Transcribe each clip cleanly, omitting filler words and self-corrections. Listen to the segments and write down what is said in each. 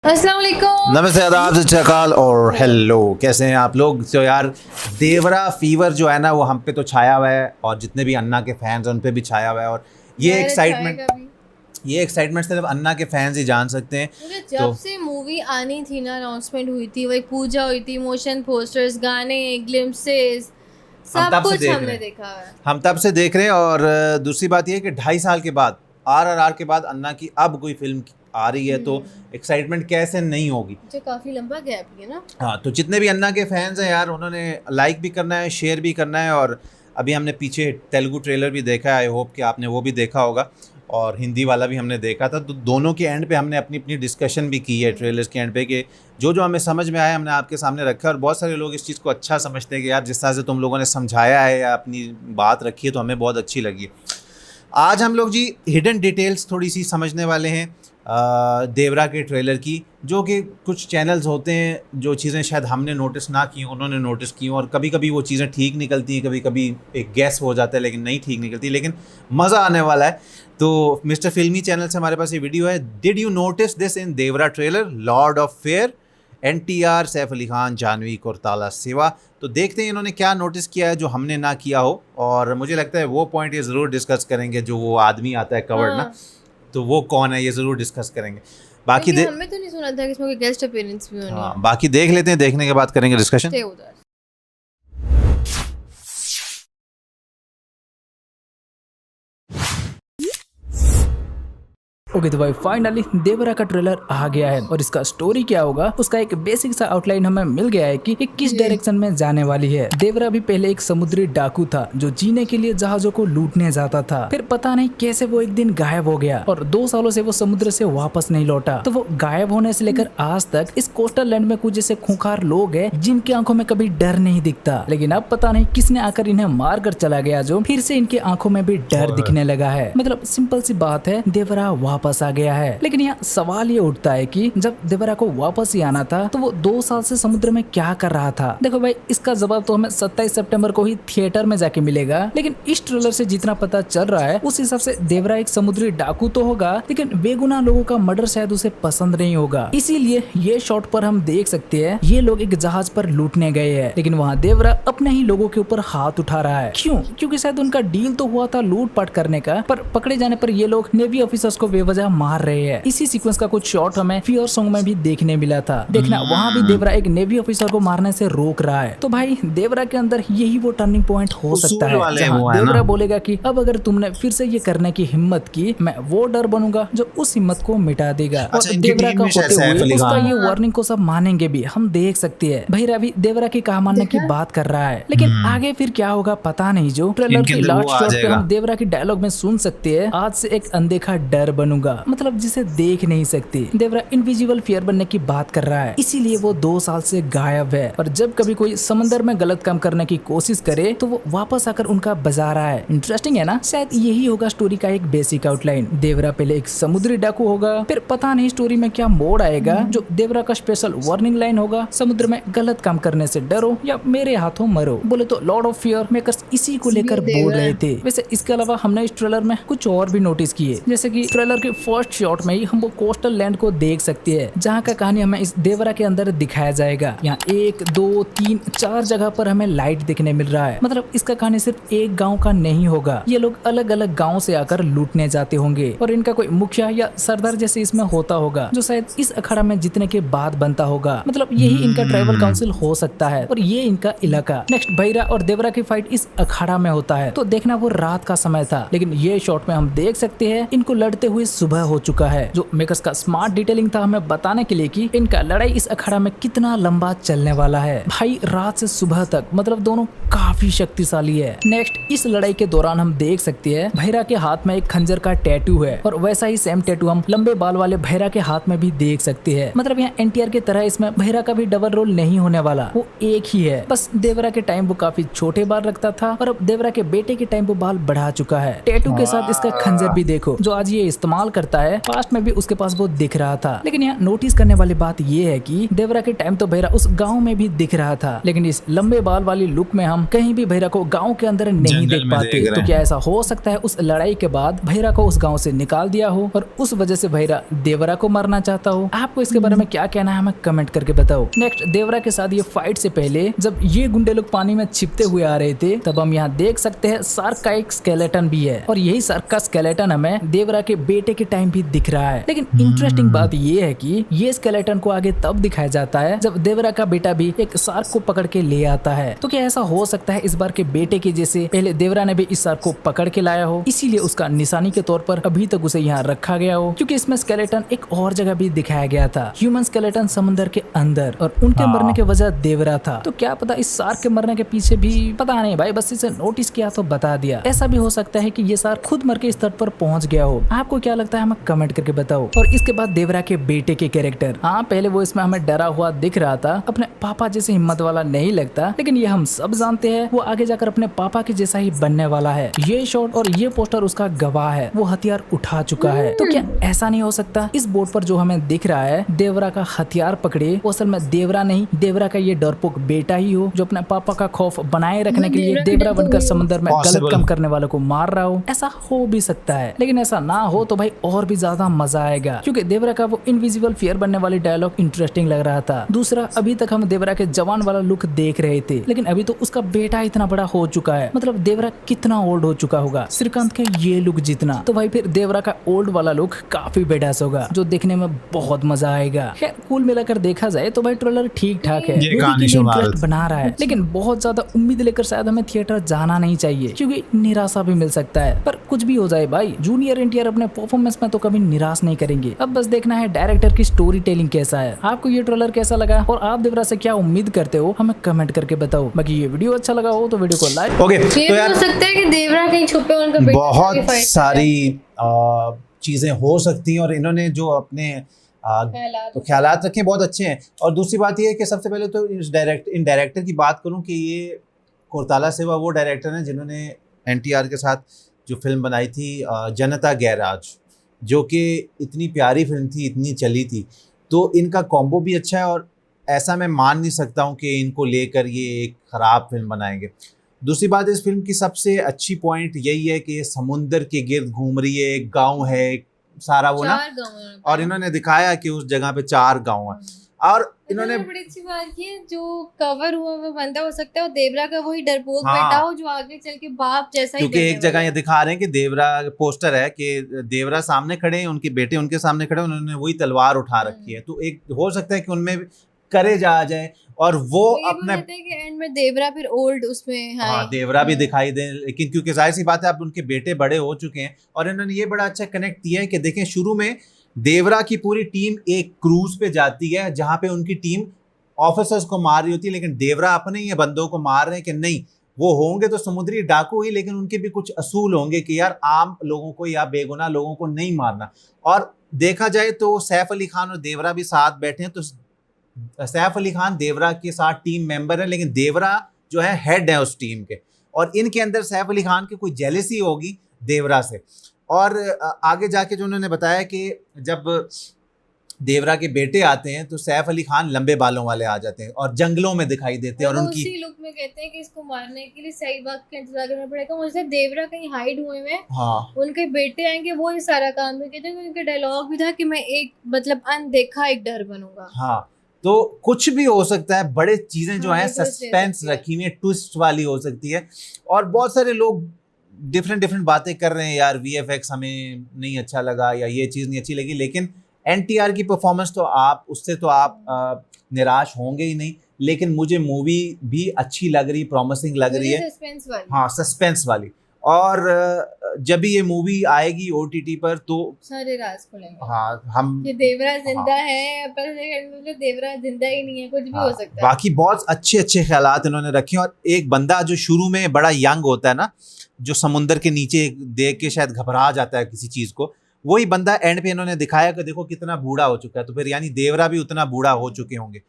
अस्सलाम वालेकुम। नमस्ते, आदाब, सत श्री अकाल और हेलो। कैसे हैं आप लोग? तो यार देवरा फीवर जो है ना वो हम पे तो छाया हुआ है और जितने भी अन्ना के फैंस हैं उन पे भी छाया हुआ है। और ये एक्साइटमेंट सिर्फ अन्ना के फैंस ही जान सकते हैं। मुझे जब तो से मूवी आनी थी ना, अनाउंसमेंट हुई थी, वो एक पूजा हुई थी, मोशन पोस्टर्स, गाने, ग्लिम्पसेस, हम सब तब से कुछ देख हमने रहे हैं देखा है। हम तब से देख रहे हैं। और दूसरी बात ये है कि 2.5 साल के बाद RRR के बाद अन्ना की अब कोई फिल्म आ रही है तो एक्साइटमेंट कैसे नहीं होगी। मुझे काफी लंबा गैप है ना। हाँ, तो जितने भी अन्ना के फैंस हैं यार उन्होंने लाइक भी करना है, शेयर भी करना है। और अभी हमने पीछे तेलुगु ट्रेलर भी देखा है, आई होप कि आपने वो भी देखा होगा और हिंदी वाला भी हमने देखा था। तो दोनों के एंड पे हमने अपनी अपनी डिस्कशन भी की है ट्रेलर्स के एंड पे कि जो जो हमें समझ में आया हमने आपके सामने रखा है। और बहुत सारे लोग इस चीज़ को अच्छा समझते हैं कि यार जिस तरह से तुम लोगों ने समझाया है या अपनी बात रखी है तो हमें बहुत अच्छी लगी। आज हम लोग जी हिडन डिटेल्स थोड़ी सी समझने वाले हैं देवरा के ट्रेलर की, जो कि कुछ चैनल्स होते हैं जो चीज़ें शायद हमने नोटिस ना की उन्होंने नोटिस की, और कभी कभी वो चीज़ें ठीक निकलती हैं, कभी कभी एक गैस हो जाता है लेकिन नहीं ठीक निकलती, लेकिन मज़ा आने वाला है। तो मिस्टर फिल्मी चैनल से हमारे पास ये वीडियो है। Did you notice this in Devara trailer? Lord of fear, NTR, Saif Ali Khan, Janhvi Koratala Siva. तो देखते हैं इन्होंने क्या नोटिस किया है जो हमने ना किया हो। और मुझे लगता है वो पॉइंट ये ज़रूर डिस्कस करेंगे जो वो आदमी आता है कवर्ड ना, तो वो कौन है ये ज़रूर डिस्कस करेंगे। बाकी हमें तो नहीं सुना था कि इसमें कोई गेस्ट अपीयरेंस भी होनी है। हाँ, बाकी देख लेते हैं, देखने के बाद करेंगे discussion. Stay with us। Okay तो भाई फाइनली देवरा का ट्रेलर आ गया है और इसका स्टोरी क्या होगा उसका एक बेसिक सा आउटलाइन हमें मिल गया है कि ये किस डायरेक्शन में जाने वाली है। देवरा भी पहले एक समुद्री डाकू था जो जीने के लिए जहाजों को लूटने जाता था। फिर पता नहीं कैसे वो एक दिन गायब हो गया और 2 सालों से वो समुद्र से वापस नहीं लौटा। तो वो गायब होने से लेकर आज तक इस कोस्टल लैंड में कुछ ऐसे खूंखार लोग हैं जिनकी आंखों में कभी डर नहीं दिखता, लेकिन अब पता नहीं किसने आकर इन्हें मार कर चला गया जो फिर से इनकी आंखों में भी डर दिखने लगा है। मतलब सिंपल सी बात है, देवरा वापस आ गया है। लेकिन यहाँ सवाल ये उठता है कि जब देवरा को वापस ही आना था तो वो 2 साल से समुद्र में क्या कर रहा था। देखो भाई इसका जवाब तो हमें 27 सितंबर को ही थिएटर में जाके मिलेगा, लेकिन इस ट्रेलर से जितना पता चल रहा है उस हिसाब से देवरा एक समुद्री डाकू तो होगा लेकिन बेगुनाह लोगों का मर्डर शायद उसे पसंद नहीं होगा। इसीलिए ये शॉट पर हम देख सकते हैं ये लोग एक जहाज पर लूटने गए हैं, लेकिन वहाँ देवरा अपने ही लोगों के ऊपर हाथ उठा रहा है। क्यों? क्योंकि शायद उनका डील तो हुआ था लूटपाट करने का, पर पकड़े जाने पर ये लोग नेवी ऑफिसर्स को बेवजह मार रहे हैं। इसी सीक्वेंस का कुछ शॉट हमें फियर सॉन्ग में भी देखने मिला था। देखना वहाँ भी देवरा एक नेवी ऑफिसर को मारने से रोक रहा है। तो भाई देवरा के अंदर यही वो टर्निंग पॉइंट हो सकता है जहाँ देवरा बोलेगा कि अब अगर तुमने फिर से ये करने की हिम्मत की, मैं वो डर बनूंगा जो उस हिम्मत को मिटा देगा। और देवरा का होते हुए उसका ये वार्निंग को सब मानेंगे भी, हम देख सकते हैं। भाई रवि देवरा की कहा मानने की बात कर रहा है, लेकिन आगे फिर क्या होगा पता नहीं। जो ट्रेलर के लास्ट शॉट पे हम देवरा की डायलॉग में सुन सकते हैं, आज से एक अनदेखा डर बनूंगा, मतलब जिसे देख नहीं सकती। देवरा इनविजिबल फियर बनने की बात कर रहा है, इसीलिए वो 2 साल से गायब है। और जब कभी कोई समंदर में गलत काम करने की कोशिश करे तो वो वापस आकर उनका बजा रहा है। इंटरेस्टिंग है ना? शायद यही होगा स्टोरी का एक बेसिक आउटलाइन। देवरा पहले एक समुद्री डाकू होगा, फिर पता नहीं स्टोरी में क्या मोड़ आएगा जो देवरा का स्पेशल वार्निंग लाइन होगा, समुद्र में गलत काम करने से डरो या मेरे हाथों मरो। बोले तो लॉर्ड ऑफ फियर मेकर्स इसी को लेकर बोल रहे थे। वैसे इसके अलावा हमने इस ट्रेलर में कुछ और भी नोटिस किए, जैसे कि ट्रेलर के फर्स्ट शॉट में ही हम वो कोस्टल लैंड को देख सकते हैं जहाँ का कहानी हमें इस देवरा के अंदर दिखाया जाएगा। यहाँ 1 2 3 4 जगह पर हमें लाइट दिखने मिल रहा है। मतलब इसका कहानी सिर्फ एक गांव का नहीं होगा, ये लोग अलग अलग गांव से आकर लूटने जाते होंगे और इनका कोई मुखिया या सरदार जैसे इसमें होता होगा जो शायद इस अखाड़ा में जीतने के बाद बनता होगा। मतलब यही इनका ट्राइबल काउंसिल हो सकता है और ये इनका इलाका। नेक्स्ट भैरा और देवरा की फाइट इस अखाड़ा में होता है। तो देखना वो रात का समय था, लेकिन ये शॉट में हम देख सकते हैं इनको लड़ते हुए सुबह हो चुका है। जो मेकर्स का स्मार्ट डिटेलिंग था हमें बताने के लिए कि इनका लड़ाई इस अखाड़ा में कितना लंबा चलने वाला है। भाई रात से सुबह तक, मतलब दोनों काफी शक्तिशाली है। नेक्स्ट इस लड़ाई के दौरान हम देख सकते हैं भैरा के हाथ में एक खंजर का टैटू है और वैसा ही सेम टैटू हम लंबे बाल वाले भैरा के हाथ में भी देख सकते हैं। मतलब यहाँ NTR एनटीआर की तरह इसमें बहिरा का भी डबल रोल नहीं होने वाला, वो एक ही है। बस देवरा के टाइम वो काफी छोटे बाल रखता था और अब देवरा के बेटे के टाइम वो बाल बढ़ा चुका है। टैटू के साथ इसका खंजर भी देखो जो आज ये इस्तेमाल करता है, पास्ट में भी उसके पास वो दिख रहा था। लेकिन यहाँ नोटिस करने वाली बात ये है कि देवरा के टाइम तो बहिरा उस गाँव में भी दिख रहा था, लेकिन इस लंबे बाल वाली लुक में हम कहीं भी बहिरा को गाँव के अंदर नहीं देख पाते। तो क्या ऐसा हो सकता है उस लड़ाई के बाद बहिरा को उस गाँव से निकाल दिया हो और उस वजह से बहिरा देवरा को मारना चाहता हो? आपको इसके बारे में क्या कहना है हमें कमेंट करके बताओ। नेक्स्ट, देवरा के साथ ये फाइट से पहले जब ये गुंडे लोग पानी में छिपते हुए आ रहे थे तब हम यहाँ देख सकते हैं शार्क का एक स्केलेटन भी है और यही शार्क का स्केलेटन हमें देवरा के बेटे के टाइम भी दिख रहा है। लेकिन इंटरेस्टिंग बात ये है कि ये स्केलेटन को आगे तब दिखाया जाता है जब देवरा का बेटा भी एक शार्क को पकड़ के ले आता है। तो क्या ऐसा हो सकता है इस बार के बेटे के जैसे पहले देवरा ने भी इस शार्क को पकड़ के लाया हो, इसीलिए उसका निशानी के तौर पर अभी तक उसे यहाँ रखा गया हो? क्योंकि इसमें स्केलेटन एक और जगह भी दिखाया गया था, ह्यूमन स्केलेटन समुद्र के अंदर, और उनके मरने की वजह देवरा था। तो क्या पता इस शार्क के मरने के पीछे भी, पता नहीं भाई, बस इसे नोटिस किया तो बता दिया। ऐसा भी हो सकता है कि ये शार्क खुद मर के इस तट पर पहुंच गया हो। आपको क्या लगता है हमें कमेंट करके बताओ। और इसके बाद देवरा के बेटे के कैरेक्टर, हाँ पहले वो इसमें हमें डरा हुआ दिख रहा था, अपने पापा जैसे हिम्मत वाला नहीं लगता, लेकिन ये हम सब जानते हैं वो आगे जाकर अपने पापा के जैसा ही बनने वाला है। ये शॉट और ये पोस्टर उसका गवाह है, वो हथियार उठा चुका है। तो क्या ऐसा नहीं हो सकता इस बोर्ड पर जो हमें दिख रहा है देवरा का हथियार पकड़े वो असल में देवरा नहीं, देवरा का ये डरपोक बेटा ही हो जो अपने पापा का खौफ बनाए रखने के लिए देवरा बनकर समंदर में गलत काम करने वालों को मार रहा हो? ऐसा हो भी सकता है, लेकिन ऐसा ना हो तो भाई और भी ज्यादा मजा आएगा, क्योंकि देवरा का वो इनविजिबल फियर बनने वाली डायलॉग इंटरेस्टिंग लग रहा था। दूसरा, अभी तक हम देवरा के जवान वाला लुक देख रहे थे, लेकिन अभी तो उसका बेटा इतना बड़ा हो चुका है, मतलब देवरा कितना ओल्ड हो चुका होगा, श्रीकांत के ये लुक जितना। तो भाई फिर देवरा का ओल्ड वाला लुक काफी बेडास होगा जो देखने में बहुत मजा आएगा। खैर कुल मिलाकर देखा जाए तो भाई ट्रेलर ठीक ठाक है, इंटरेस्ट बना रहा है, लेकिन बहुत ज्यादा उम्मीद लेकर शायद हमें थिएटर जाना नहीं चाहिए, क्योंकि निराशा भी मिल सकता है। पर कुछ भी हो जाए भाई, जूनियर एनटीआर अपने परफॉर्मेंस में तो कभी निराश नहीं करेंगे। अब बस देखना है डायरेक्टर की स्टोरी टेलिंग कैसा है। आपको ये ट्रेलर कैसा लगा और आप देवरा से क्या उम्मीद करते हो हमें कमेंट करके बताओ। बाकी ये वीडियो अच्छा लगा हो तो वीडियो को लाइक। ओके, ये तो भी यार हो सकता है कि देवरा कहीं छुपे उनका बेटा बहुत fight कर रहा है। सारी चीजें हो सकती हैं, और इन्होंने जो अपने तो ख्यालात रखे बहुत अच्छे हैं। और दूसरी बात ये है कि सबसे पहले तो इन डायरेक्टर की बात करूं कि ये कोरताला सेवा वो डायरेक्टर हैं जिन्होंने एनटीआर के साथ जो फिल्म बनाई थी जनता गैराज, जो कि इतनी प्यारी फिल्म थी, इतनी चली थी। तो इनका कॉम्बो भी अच्छा है, और ऐसा मैं मान नहीं सकता हूँ कि इनको लेकर ये एक ख़राब फिल्म बनाएंगे। दूसरी बात, इस फिल्म की सबसे अच्छी पॉइंट यही है कि समुंदर के गिर्द घूम रही है, एक गाँव है सारा वो ना, और इन्होंने दिखाया कि उस जगह पे 4 गाँव हैं। और इन्होंने बड़ी अच्छी बात की है, जो कवर हुआ वो बंदा हो सकता है और देवरा का वही डरपोक हाँ। बेटा हो जो आगे चल के बाप जैसा ही क्योंकि करने एक जगह वाला ये है। दिखा रहे हैं कि देवरा पोस्टर है कि देवरा सामने खड़े हैं, उनके बेटे उनके सामने खड़े हैं, उन्होंने वही तलवार उठा रखी है। तो एक हो सकता है कि उनमें करेज आ जाए, और वो तो ये अपने बोलते हैं कि एंड में देवरा फिर ओल्ड उसमें है। हाँ देवरा भी दिखाई दे, लेकिन क्योंकि जाहिर सी बात है अब उनके बेटे बड़े हो चुके हैं। और इन्होंने ये बड़ा अच्छा कनेक्ट किया है कि देखें, शुरू में देवरा की पूरी टीम एक क्रूज पे जाती है जहां पे उनकी टीम ऑफिसर्स को मार रही होती है, लेकिन देवरा अपने ही बंदों को मार रहे हैं कि नहीं, वो होंगे तो समुद्री डाकू ही, लेकिन उनके भी कुछ असूल होंगे कि यार आम लोगों को या बेगुनाह लोगों को नहीं मारना। और देखा जाए तो सैफ अली खान और देवरा भी साथ बैठे हैं, तो सैफ अली खान देवरा के साथ टीम मेंबर है, लेकिन देवरा जो है हेड है उस टीम के, और इनके अंदर सैफ अली खान की कोई जेलसी होगी देवरा से। और आगे जाके जो उन्होंने बताया कि जब देवरा के बेटे आते हैं तो सैफ अली खान लंबे बालों वाले आ जाते हैं और जंगलों में दिखाई देते हैं, और उनकी उसी लुक में कहते हैं कि इसको मारने के लिए सही वक्त का इंतजार करना पड़ेगा। मुझे देवरा कहीं हाइड हुए हैं, हाँ उनके बेटे आएंगे वो ही सारा काम भी कहते हैं। उनका डायलॉग भी था कि मैं एक मतलब अनदेखा एक डर बनूंगा। हाँ, तो कुछ भी हो सकता है, बड़े चीजें जो हाँ, हैं ये twist ले सस्पेंस सकती है। रखी हुई है, ट्विस्ट वाली हो सकती है। और बहुत सारे लोग डिफरेंट बातें कर रहे हैं, यार वीएफएक्स हमें नहीं अच्छा लगा या ये चीज़ नहीं अच्छी लगी, लेकिन एनटीआर की परफॉर्मेंस तो उससे तो आप निराश होंगे ही नहीं। लेकिन मुझे मूवी भी अच्छी लग रही, प्रॉमिसिंग लग रही है। सस्पेंस वाली। हाँ, सस्पेंस वाली। और जब भी ये मूवी आएगी ओटीटी पर तो सारे राज खुलेंगे। हाँ हम ये देवरा जिंदा है, पर देवरा जिंदा ही नहीं है, कुछ भी हो सकता है। बाकी बहुत अच्छे ख्यालात इन्होंने रखे। और एक बंदा जो शुरू में बड़ा यंग होता है ना, जो समुंदर के नीचे देख के शायद घबरा जाता है किसी चीज़ को, वही बंदा एंड पे इन्होंने दिखाया कि देखो कितना बूढ़ा हो चुका है, तो फिर यानी देवरा भी उतना बूढ़ा हो चुके होंगे।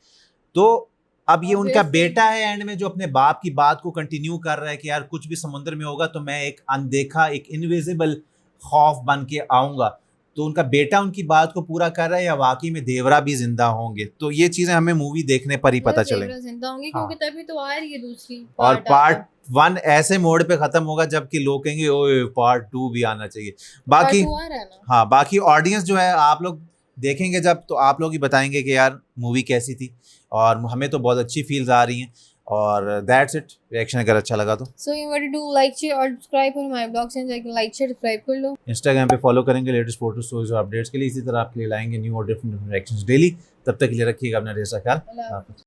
तो अब ये उनका Obviously. बेटा है एंड में जो अपने बाप की बात को कंटिन्यू कर रहा है कि यार कुछ भी समुद्र में होगा तो मैं एक अनदेखा, एक इनविजिबल खौफ बन के आऊंगा। तो उनका बेटा उनकी बात को पूरा कर रहा है या वाकई में देवरा भी जिंदा होंगे, तो ये चीजें हमें मूवी देखने पर ही पता बस चले। देवरा जिंदा होंगे हाँ। क्योंकि तभी तो आ रही है दूसरी और part पार्ट आगे। 1 ऐसे मोड पे खत्म होगा जबकि लोग कहेंगे ओए पार्ट 2 भी आना चाहिए। Part बाकी 2 आ रहा है ना। हाँ, बाकी ऑडियंस जो है आप लोग देखेंगे जब, तो आप लोग ही बताएंगे कि यार मूवी कैसी थी, और हमें तो बहुत अच्छी फील्स आ रही हैं। और दैट्स इट, रिएक्शन अगर अच्छा लगा तो So you want to do like, share और subscribe और हमारे ब्लॉग चैनल जाके like, share, subscribe कर लो। इंस्टाग्राम पे फॉलो करेंगे लेटेस्ट फोटो स्टोरीज और अपडेट्स के लिए। इसी तरह आपके लिए लाएंगे न्यू और डिफरेंट रिएक्शंस डेली। तब तक के लिए रखिएगा अपना ढेर सारा ख्याल। अल्लाह हाफ़िज़।